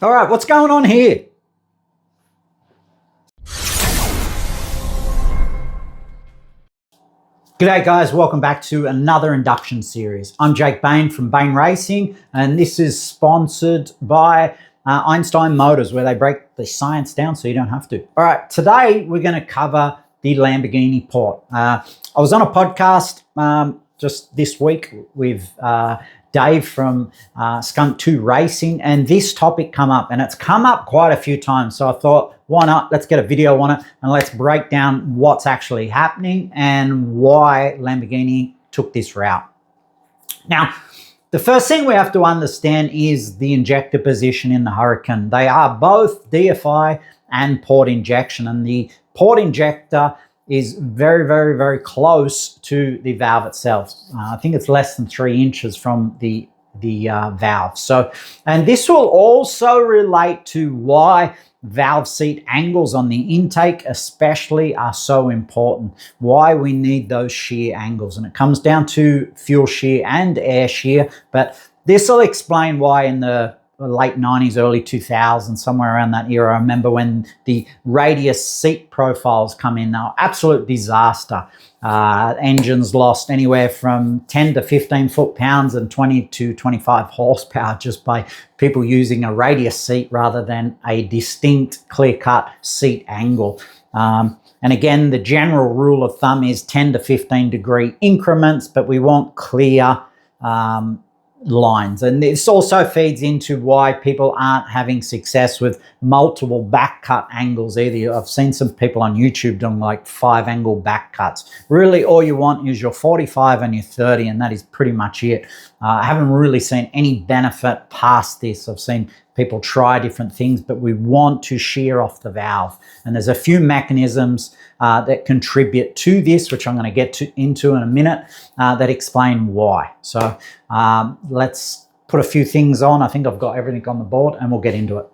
All right, what's going on here? G'day guys, welcome back to another induction series. I'm Jake Bain from Bain Racing, and this is sponsored by Einstein Motors, where they break the science down so you don't have to. All right, today we're going to cover the Lamborghini port. I was on a podcast just this week with Dave from Skunk 2 Racing, and this topic come up, and it's come up quite a few times. So I thought, why not? Let's get a video on it and let's break down what's actually happening and why Lamborghini took this route. Now, the first thing we have to understand is the injector position in the Hurricane. They are both DFI and port injection, and the port injector is very, very, very close to the valve itself. I think it's less than 3 inches from the valve. So, and this will also relate to why valve seat angles on the intake especially are so important, why we need those shear angles. And it comes down to fuel shear and air shear, but this will explain why in the late 90s, early 2000s, somewhere around that era. I remember when the radius seat profiles come in, now absolute disaster. Engines lost anywhere from 10 to 15 foot-pounds and 20 to 25 horsepower just by people using a radius seat rather than a distinct, clear-cut seat angle. And again, the general rule of thumb is 10 to 15 degree increments, but we want clear lines. And this also feeds into why people aren't having success with multiple back cut angles either. I've seen some people on YouTube doing like 5-angle back cuts. Really, all you want is your 45 and your 30, and that is pretty much it. I haven't really seen any benefit past this. I've seen people try different things, but we want to shear off the valve. And there's a few mechanisms that contribute to this, which I'm going to get into in a minute, that explain why. So let's put a few things on. I think I've got everything on the board and we'll get into it.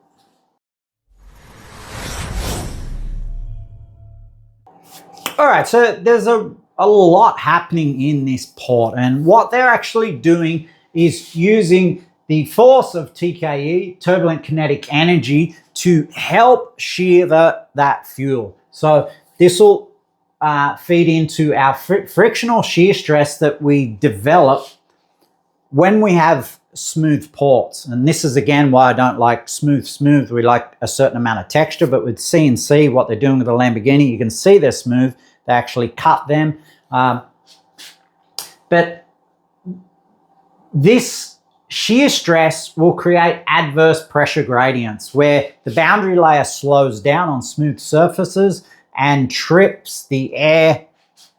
All right, so there's a lot happening in this port, and what they're actually doing is using the force of TKE, Turbulent Kinetic Energy, to help shear that fuel. So this will feed into our frictional shear stress that we develop when we have smooth ports. And this is again why I don't like smooth. We like a certain amount of texture, but with CNC, what they're doing with the Lamborghini, you can see they're smooth. They actually cut them. But this shear stress will create adverse pressure gradients where the boundary layer slows down on smooth surfaces and trips the air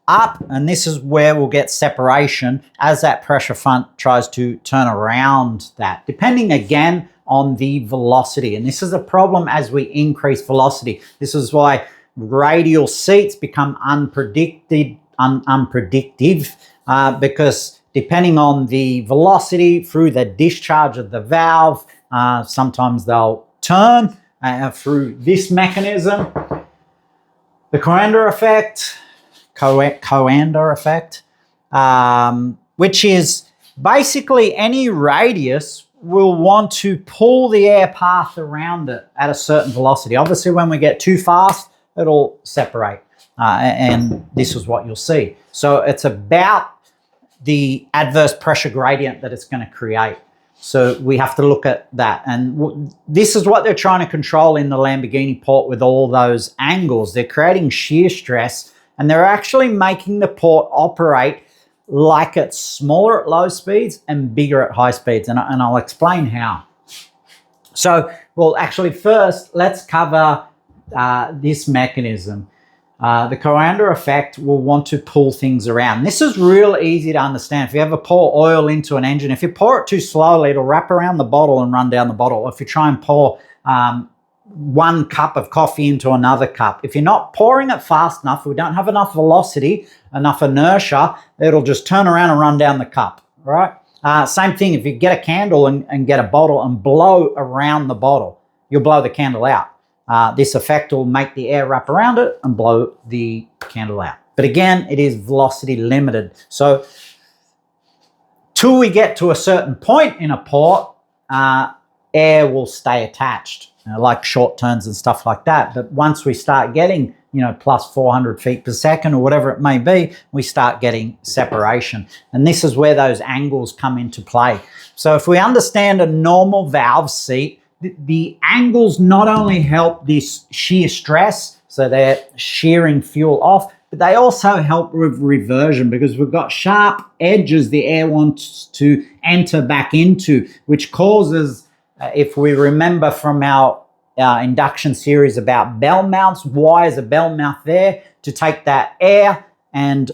up, and this is where we'll get separation as that pressure front tries to turn around that, depending again on the velocity. And this is a problem as we increase velocity. This is why radial seats become unpredictive, because depending on the velocity through the discharge of the valve, sometimes they'll turn through this mechanism. The Coanda effect, which is basically any radius will want to pull the air path around it at a certain velocity. Obviously, when we get too fast, it'll separate, and this is what you'll see. So it's about the adverse pressure gradient that it's going to create. So we have to look at that. And this is what they're trying to control in the Lamborghini port with all those angles. They're creating shear stress, and they're actually making the port operate like it's smaller at low speeds and bigger at high speeds. And I'll explain how. So, well, actually first, let's cover this mechanism. The Coanda effect will want to pull things around. This is real easy to understand. If you ever pour oil into an engine, if you pour it too slowly, it'll wrap around the bottle and run down the bottle. If you try and pour 1 cup of coffee into another cup, if you're not pouring it fast enough, we don't have enough velocity, enough inertia, it'll just turn around and run down the cup, right? Same thing, if you get a candle and get a bottle and blow around the bottle, you'll blow the candle out. This effect will make the air wrap around it and blow the candle out. But again, it is velocity limited. So till we get to a certain point in a port, air will stay attached, like short turns and stuff like that. But once we start getting, plus 400 feet per second or whatever it may be, we start getting separation. And this is where those angles come into play. So if we understand a normal valve seat, the angles not only help this shear stress, so they're shearing fuel off, but they also help with reversion, because we've got sharp edges the air wants to enter back into, which causes, if we remember from our induction series about bell mounts, why is a bell mount there? To take that air and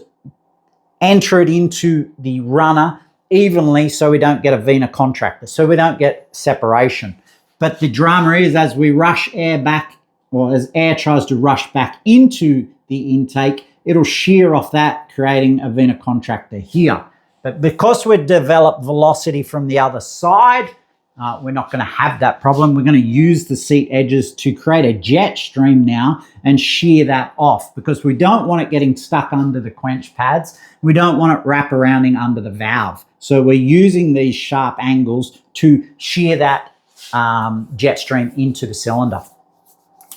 enter it into the runner evenly, so we don't get a vena contractor, so we don't get separation. But the drama is, as we rush air back, or as air tries to rush back into the intake, it'll shear off that, creating a vena contractor here. But because we've developed velocity from the other side, we're not going to have that problem. We're going to use the seat edges to create a jet stream now and shear that off, because we don't want it getting stuck under the quench pads. We don't want it wrap arounding under the valve. So we're using these sharp angles to shear that jet stream into the cylinder.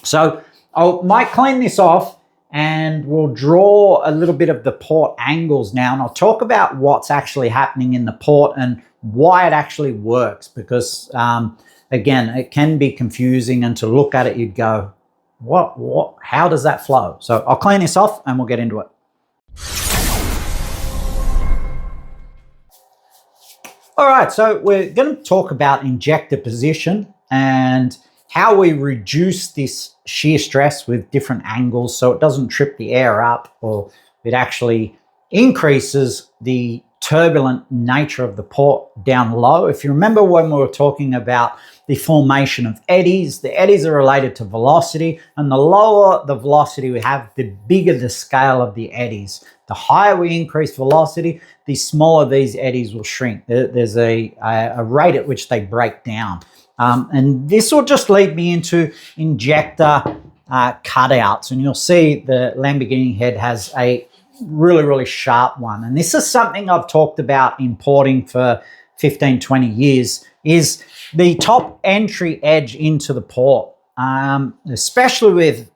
So I might clean this off and we'll draw a little bit of the port angles now, and I'll talk about what's actually happening in the port and why it actually works, because again, it can be confusing, and to look at it you'd go, what how does that flow? So I'll clean this off and we'll get into it. All right, so we're going to talk about injector position and how we reduce this shear stress with different angles so it doesn't trip the air up, or it actually increases the turbulent nature of the port down low. If you remember when we were talking about the formation of eddies, the eddies are related to velocity, and the lower the velocity we have, the bigger the scale of the eddies. The higher we increase velocity, the smaller these eddies will shrink. There's a rate at which they break down. And this will just lead me into injector cutouts. And you'll see the Lamborghini head has a really, really sharp one. And this is something I've talked about importing for 15, 20 years, is the top entry edge into the port, especially with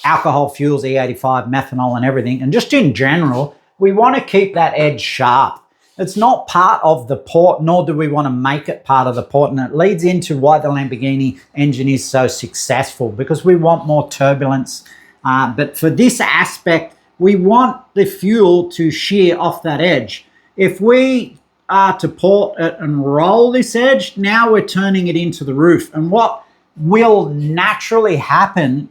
alcohol fuels, E85, methanol and everything. And just in general, we want to keep that edge sharp. It's not part of the port, nor do we want to make it part of the port. And it leads into why the Lamborghini engine is so successful, because we want more turbulence. But for this aspect, we want the fuel to shear off that edge. If we are to port it and roll this edge, now we're turning it into the roof. And what will naturally happen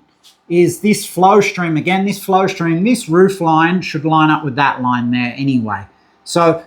is this flow stream, again, this flow stream, this roof line should line up with that line there anyway. So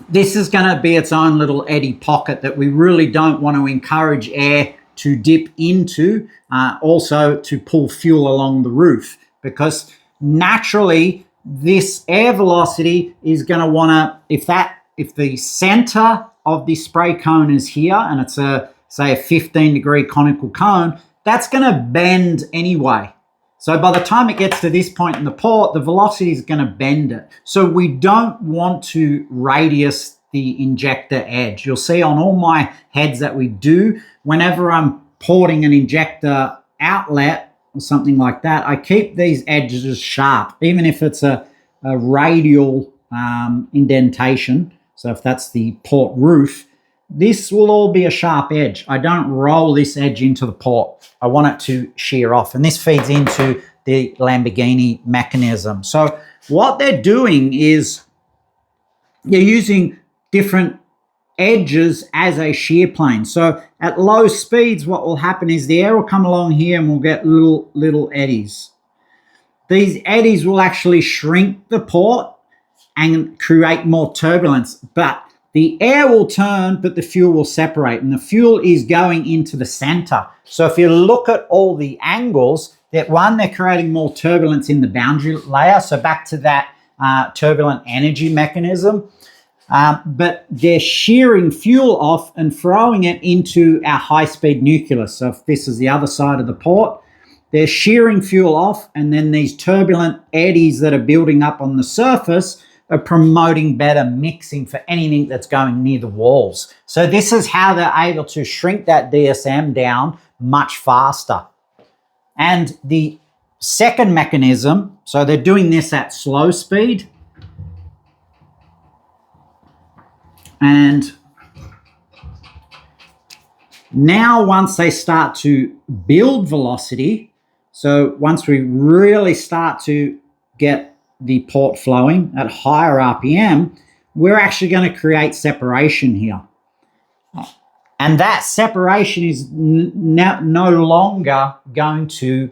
this is going to be its own little eddy pocket that we really don't want to encourage air to dip into, also to pull fuel along the roof, because naturally this air velocity is going to want to, if the center of the spray cone is here and it's say a 15-degree conical cone, that's going to bend anyway. So by the time it gets to this point in the port, the velocity is going to bend it. So we don't want to radius the injector edge. You'll see on all my heads that we do, whenever I'm porting an injector outlet or something like that, I keep these edges sharp, even if it's a radial indentation. So if that's the port roof, this will all be a sharp edge. I don't roll this edge into the port. I want it to shear off. And this feeds into the Lamborghini mechanism. So what they're doing is you're using different edges as a shear plane. So at low speeds, what will happen is the air will come along here and we'll get little eddies. These eddies will actually shrink the port and create more turbulence. But the air will turn, but the fuel will separate, and the fuel is going into the center. So if you look at all the angles, that one, they're creating more turbulence in the boundary layer. So back to that turbulent energy mechanism. But they're shearing fuel off and throwing it into our high-speed nucleus. So if this is the other side of the port, they're shearing fuel off, and then these turbulent eddies that are building up on the surface of promoting better mixing for anything that's going near the walls. So this is how they're able to shrink that DSM down much faster. And the second mechanism, so they're doing this at slow speed. And now once they start to build velocity, so once we really start to get the port flowing at higher RPM, we're actually going to create separation here. And that separation is no longer going to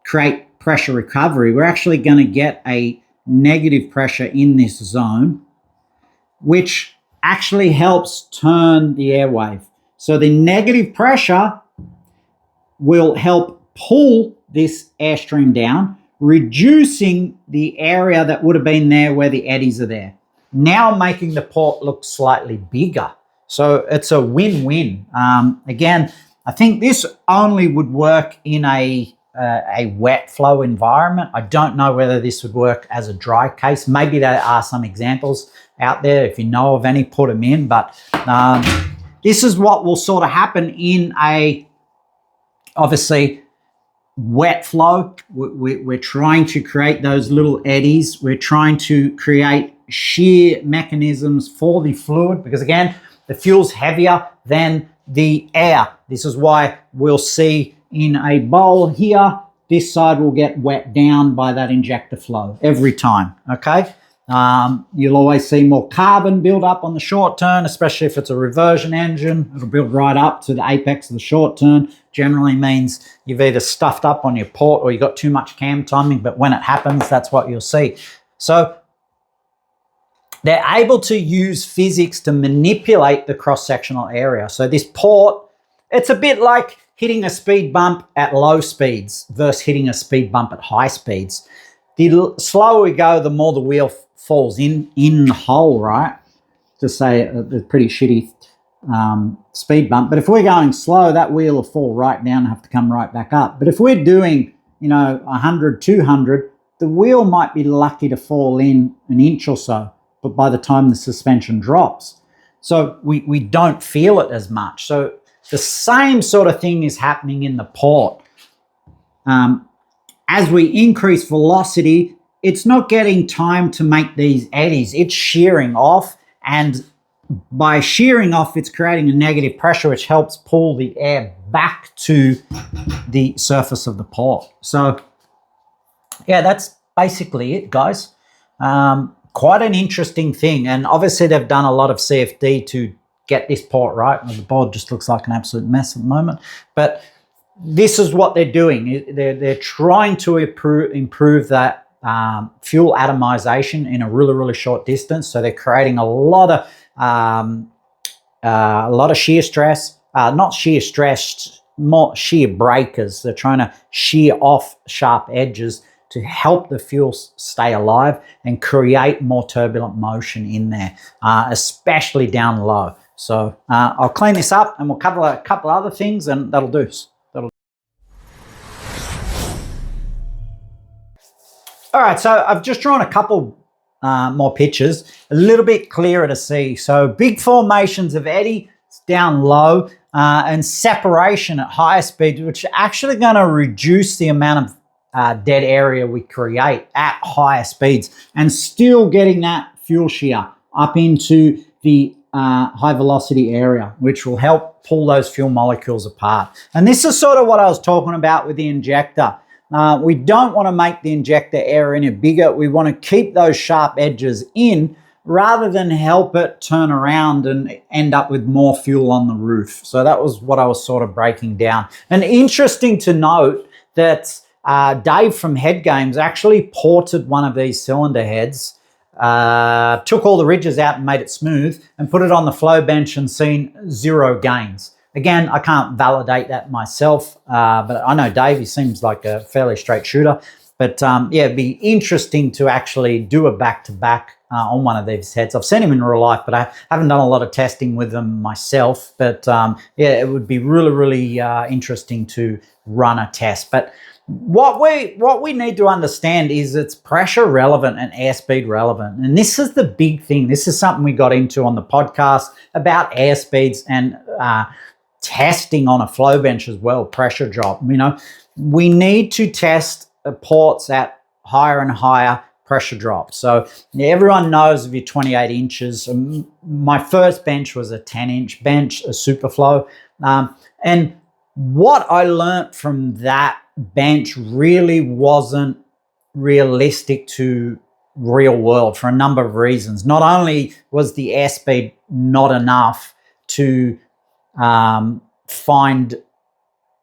create pressure recovery. We're actually going to get a negative pressure in this zone, which actually helps turn the airwave. So the negative pressure will help pull this airstream down, reducing the area that would have been there where the eddies are there, now making the port look slightly bigger. So it's a win-win. Again, I think this only would work in a wet flow environment. I don't know whether this would work as a dry case. Maybe there are some examples out there. If you know of any, put them in. But this is what will sort of happen in a, obviously, wet flow. We're trying to create those little eddies. We're trying to create shear mechanisms for the fluid because, again, the fuel's heavier than the air. This is why we'll see in a bowl here, this side will get wet down by that injector flow every time, okay? You'll always see more carbon build up on the short turn, especially if it's a reversion engine. It'll build right up to the apex of the short turn. Generally means you've either stuffed up on your port or you got too much cam timing, but when it happens, that's what you'll see. So they're able to use physics to manipulate the cross-sectional area. So this port, it's a bit like hitting a speed bump at low speeds versus hitting a speed bump at high speeds. The slower we go, the more the wheel falls in the hole, right? To say a pretty shitty speed bump. But if we're going slow, that wheel will fall right down and have to come right back up. But if we're doing, 100, 200, the wheel might be lucky to fall in an inch or so. But by the time the suspension drops, so we don't feel it as much. So the same sort of thing is happening in the port. As we increase velocity, it's not getting time to make these eddies. It's shearing off, and by shearing off, it's creating a negative pressure, which helps pull the air back to the surface of the port. So yeah, that's basically it, guys. Quite an interesting thing. And obviously they've done a lot of CFD to get this port right. The board just looks like an absolute mess at the moment. But this is what they're doing. They're trying to improve that fuel atomization in a really, really short distance. So they're creating a lot of shear stress, not shear stress, more shear breakers. They're trying to shear off sharp edges to help the fuel stay alive and create more turbulent motion in there, especially down low. So I'll clean this up and we'll cover a couple other things and that'll do. All right, so I've just drawn a couple more pictures, a little bit clearer to see. So big formations of eddy down low and separation at higher speeds, which are actually going to reduce the amount of dead area we create at higher speeds and still getting that fuel shear up into the high velocity area, which will help pull those fuel molecules apart. And this is sort of what I was talking about with the injector. We don't want to make the injector area any bigger. We want to keep those sharp edges in rather than help it turn around and end up with more fuel on the roof. So that was what I was sort of breaking down. And interesting to note that Dave from Head Games actually ported one of these cylinder heads, took all the ridges out and made it smooth and put it on the flow bench and seen 0 gains. Again, I can't validate that myself, but I know Dave, he seems like a fairly straight shooter. But yeah, it'd be interesting to actually do a back-to-back on one of these heads. I've seen him in real life, but I haven't done a lot of testing with them myself. But yeah, it would be really, really interesting to run a test. But What we need to understand is it's pressure relevant and airspeed relevant. And this is the big thing. This is something we got into on the podcast about airspeeds and testing on a flow bench as well, pressure drop. You know, we need to test ports at higher and higher pressure drop. So everyone knows of your 28 inches. My first bench was a 10-inch bench, a Superflow. And what I learned from that bench really wasn't realistic to real world for a number of reasons. Not only was the airspeed not enough to find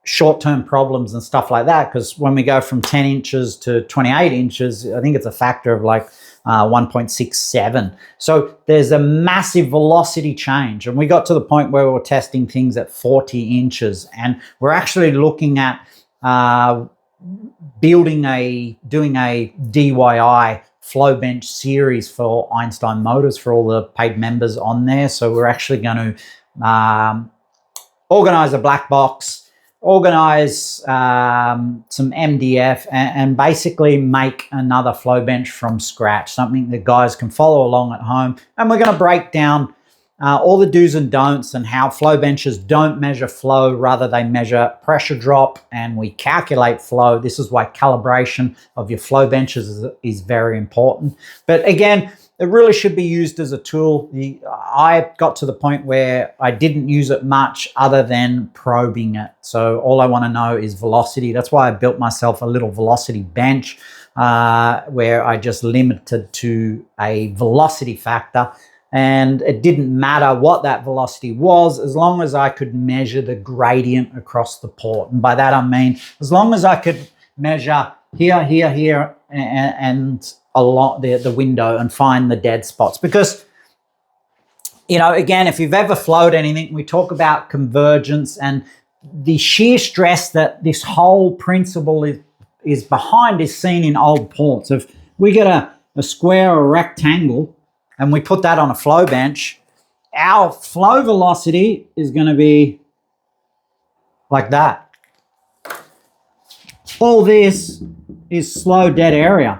short-term problems and stuff like that, because when we go from 10 inches to 28 inches, I think it's a factor of like 1.67. So there's a massive velocity change. And we got to the point where we were testing things at 40 inches. And we're actually looking at doing a DIY flow bench series for Einstein Motors for all the paid members on there. So we're actually going to organize a black box, organize some MDF, and basically make another flow bench from scratch, something that guys can follow along at home. And we're going to break down all the do's and don'ts and how flow benches don't measure flow, rather they measure pressure drop, and we calculate flow. This is why calibration of your flow benches is very important. But again, it really should be used as a tool. I got to the point where I didn't use it much other than probing it. So all I want to know is velocity. That's why I built myself a little velocity bench where I just limited to a velocity factor. And it didn't matter what that velocity was, as long as I could measure the gradient across the port. And by that I mean, as long as I could measure here, here, here, and along the window and find the dead spots. Because, you know, again, if you've ever flowed anything, we talk about convergence and the shear stress that this whole principle is behind is seen in old ports. If we get a square or a rectangle and we put that on a flow bench, our flow velocity is going to be like that. All this is slow dead area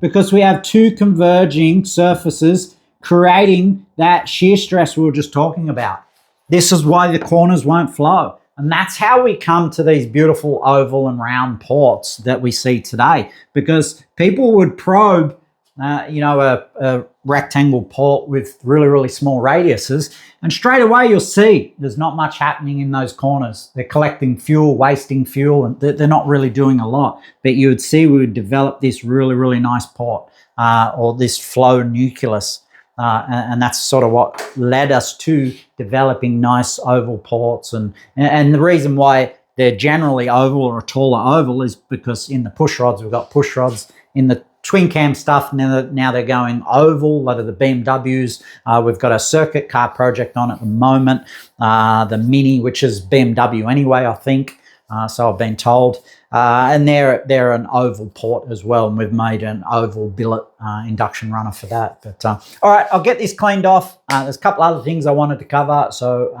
because we have two converging surfaces creating that shear stress we were just talking about. This is why the corners won't flow. And that's how we come to these beautiful oval and round ports that we see today, because people would probe a rectangle port with really, really small radiuses, and straight away you'll see there's not much happening in those corners. They're collecting fuel, wasting fuel, and they're not really doing a lot. But you would see we would develop this really, really nice port or this flow nucleus. And that's sort of what led us to developing nice oval ports. And the reason why they're generally oval or a taller oval is because in the push rods, we've got push rods. In the twin cam stuff, now they're going oval. A lot of the BMWs, we've got a circuit car project on at the moment. The Mini, which is BMW anyway, I think. So I've been told. And they're an oval port as well. And we've made an oval billet induction runner for that. But all right, I'll get this cleaned off. There's a couple other things I wanted to cover. So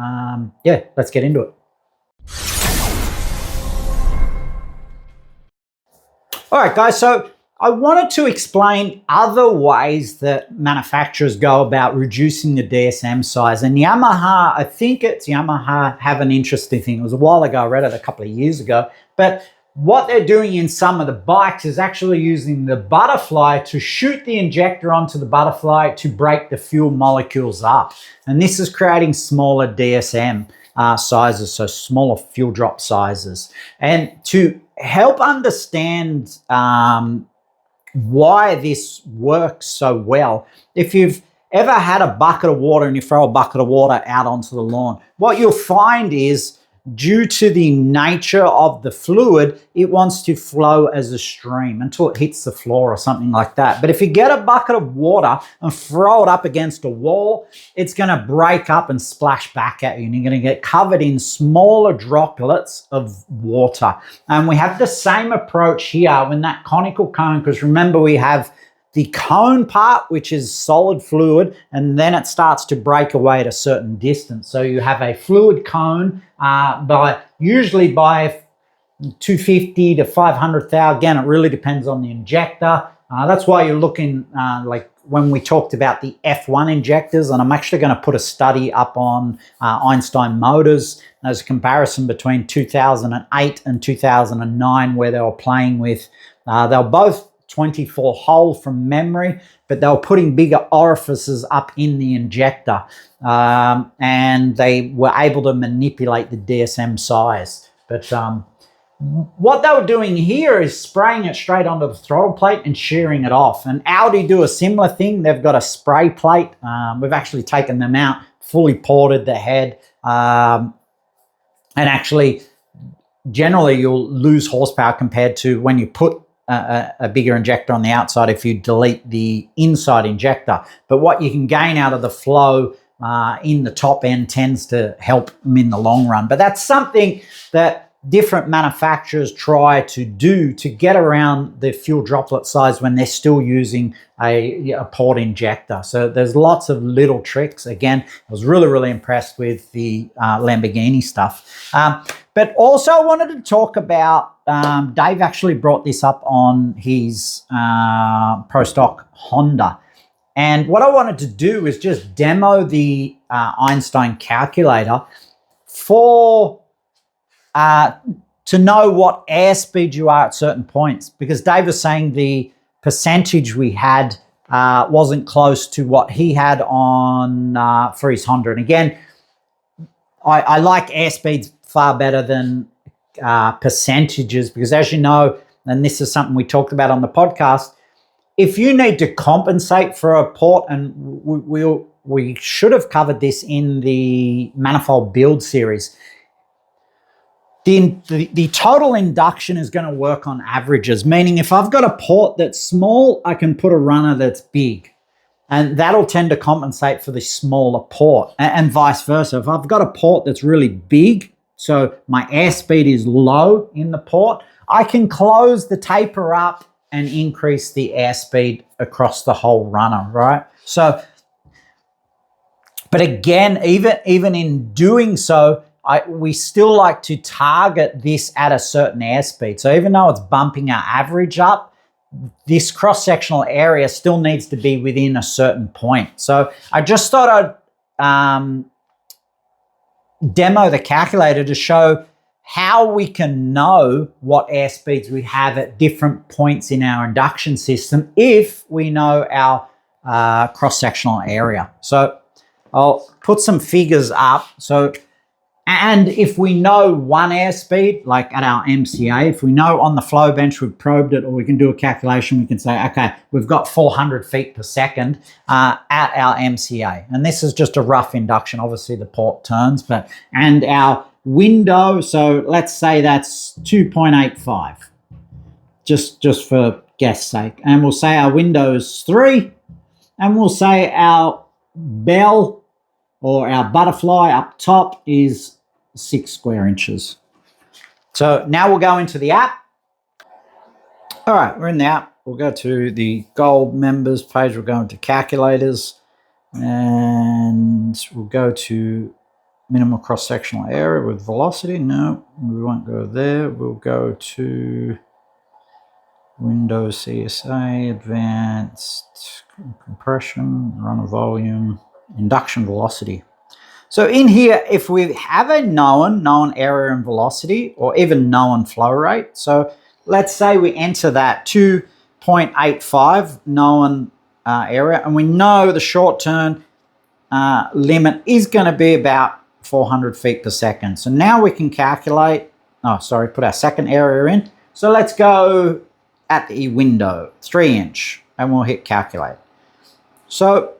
yeah, let's get into it. All right, guys. So I wanted to explain other ways that manufacturers go about reducing the DSM size. And Yamaha, I think it's Yamaha, have an interesting thing. It was a while ago, I read it a couple of years ago. But what they're doing in some of the bikes is actually using the butterfly to shoot the injector onto the butterfly to break the fuel molecules up. And this is creating smaller DSM sizes, so smaller fuel drop sizes. And to help understand why this works so well, if you've ever had a bucket of water and you throw a bucket of water out onto the lawn, what you'll find is, due to the nature of the fluid, it wants to flow as a stream until it hits the floor or something like that. But if you get a bucket of water and throw it up against a wall, it's going to break up and splash back at you, and you're going to get covered in smaller droplets of water. And we have the same approach here in that conical cone, because remember, we have the cone part, which is solid fluid, and then it starts to break away at a certain distance. So you have a fluid cone usually by 250 to 500 thou. Again, it really depends on the injector. That's why you're looking like when we talked about the F1 injectors, and I'm actually going to put a study up on Einstein Motors as a comparison between 2008 and 2009, where they were playing with, they were both 24 hole from memory, but they were putting bigger orifices up in the injector, and they were able to manipulate the DSM size. But what they were doing here is spraying it straight onto the throttle plate and shearing it off. And Audi do a similar thing. They've got a spray plate. We've actually taken them out, fully ported the head, and actually generally you'll lose horsepower compared to when you put a bigger injector on the outside if you delete the inside injector. But what you can gain out of the flow in the top end tends to help them in the long run. But that's something that different manufacturers try to do to get around the fuel droplet size when they're still using a port injector. So there's lots of little tricks. Again, I was really, really impressed with the Lamborghini stuff. But also I wanted to talk about, Dave actually brought this up on his Pro Stock Honda. And what I wanted to do is just demo the Einstein calculator for to know what airspeed you are at certain points, because Dave was saying the percentage we had wasn't close to what he had on for his Honda. And again, I like airspeeds far better than percentages, because as you know, and this is something we talked about on the podcast, if you need to compensate for a port, and we should have covered this in the manifold build series, the total induction is going to work on averages, meaning if I've got a port that's small, I can put a runner that's big, and that'll tend to compensate for the smaller port, and vice versa. If I've got a port that's really big, so my airspeed is low in the port, I can close the taper up and increase the airspeed across the whole runner, right? So, but again, even in doing so, we still like to target this at a certain airspeed. So even though it's bumping our average up, this cross-sectional area still needs to be within a certain point. So I just thought I'd demo the calculator to show how we can know what airspeeds we have at different points in our induction system if we know our cross-sectional area. So I'll put some figures up. So, and if we know one airspeed, like at our MCA, if we know on the flow bench we've probed it, or we can do a calculation, we can say, okay, we've got 400 feet per second at our MCA. And this is just a rough induction. Obviously the port turns, but, and our window, so let's say that's 2.85, just for guess sake. And we'll say our window is 3, and we'll say our bell or our butterfly up top is 6 square inches. So now we'll go into the app. All right, we're in the app. We'll go to the gold members page. We'll go into calculators, and we'll go to minimal cross-sectional area with velocity. No, we won't go there. We'll go to Windows CSA, advanced compression, runner volume, induction velocity. So in here, if we have a known area and velocity, or even known flow rate, so let's say we enter that 2.85 known area, and we know the short turn limit is going to be about 400 feet per second. So now we can calculate, put our second area in. So let's go at the window, 3 inch, and we'll hit calculate. So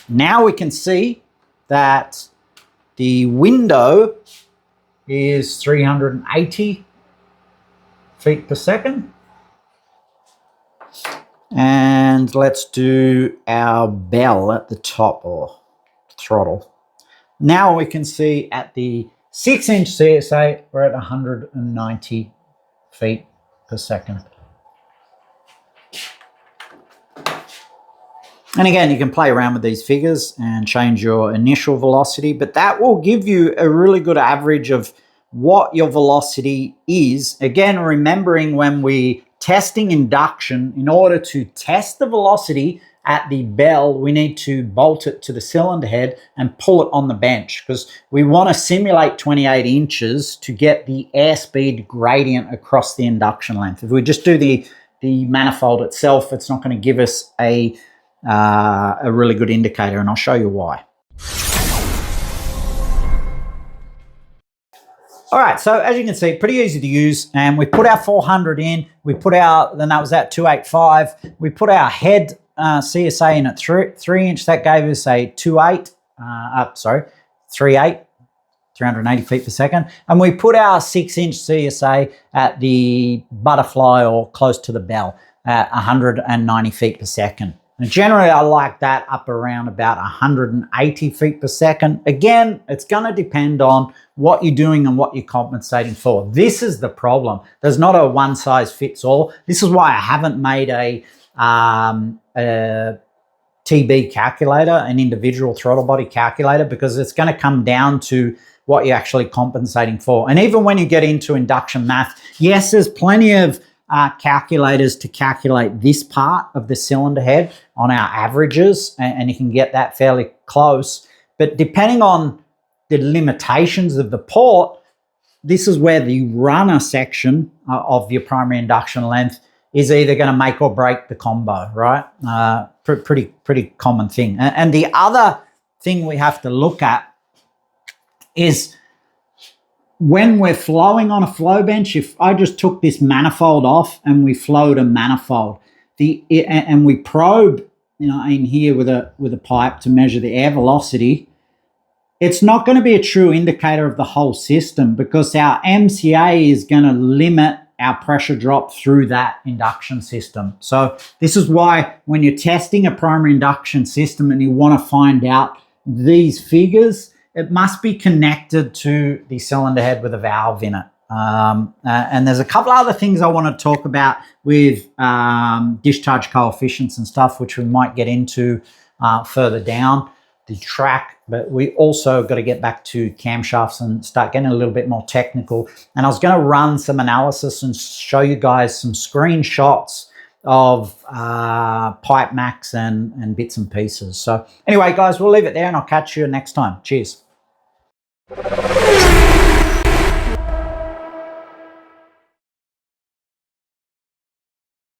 now we can see that the window is 380 feet per second. And let's do our bell at the top, or throttle. Now we can see at the 6 inch CSA, we're at 190 feet per second. And again, you can play around with these figures and change your initial velocity, but that will give you a really good average of what your velocity is. Again, remembering when we testing induction, in order to test the velocity at the bell, we need to bolt it to the cylinder head and pull it on the bench, because we want to simulate 28 inches to get the airspeed gradient across the induction length. If we just do the manifold itself, it's not going to give us a really good indicator, and I'll show you why. All right, so as you can see, pretty easy to use, and we put our 400 in, we put our, then that was at 285, we put our head CSA in at 3 inch, that gave us a 3.8, 380 feet per second, and we put our 6 inch CSA at the butterfly or close to the bell at 190 feet per second. And generally, I like that up around about 180 feet per second. Again, it's going to depend on what you're doing and what you're compensating for. This is the problem. There's not a one size fits all. This is why I haven't made a TB calculator, an individual throttle body calculator, because it's going to come down to what you're actually compensating for. And even when you get into induction math, yes, there's plenty of calculators to calculate this part of the cylinder head on our averages, and you can get that fairly close. But depending on the limitations of the port, this is where the runner section of your primary induction length is either going to make or break the combo, right? Pretty common thing. And the other thing we have to look at is when we're flowing on a flow bench. If I just took this manifold off and we flowed a manifold, and we probe, in here with a pipe to measure the air velocity, it's not going to be a true indicator of the whole system, because our MCA is going to limit our pressure drop through that induction system. So this is why when you're testing a primary induction system and you want to find out these figures, it must be connected to the cylinder head with a valve in it. And there's a couple other things I want to talk about with discharge coefficients and stuff, which we might get into further down the track. But we also got to get back to camshafts and start getting a little bit more technical. And I was going to run some analysis and show you guys some screenshots of pipe max and bits and pieces. So anyway, guys, we'll leave it there and I'll catch you next time. Cheers.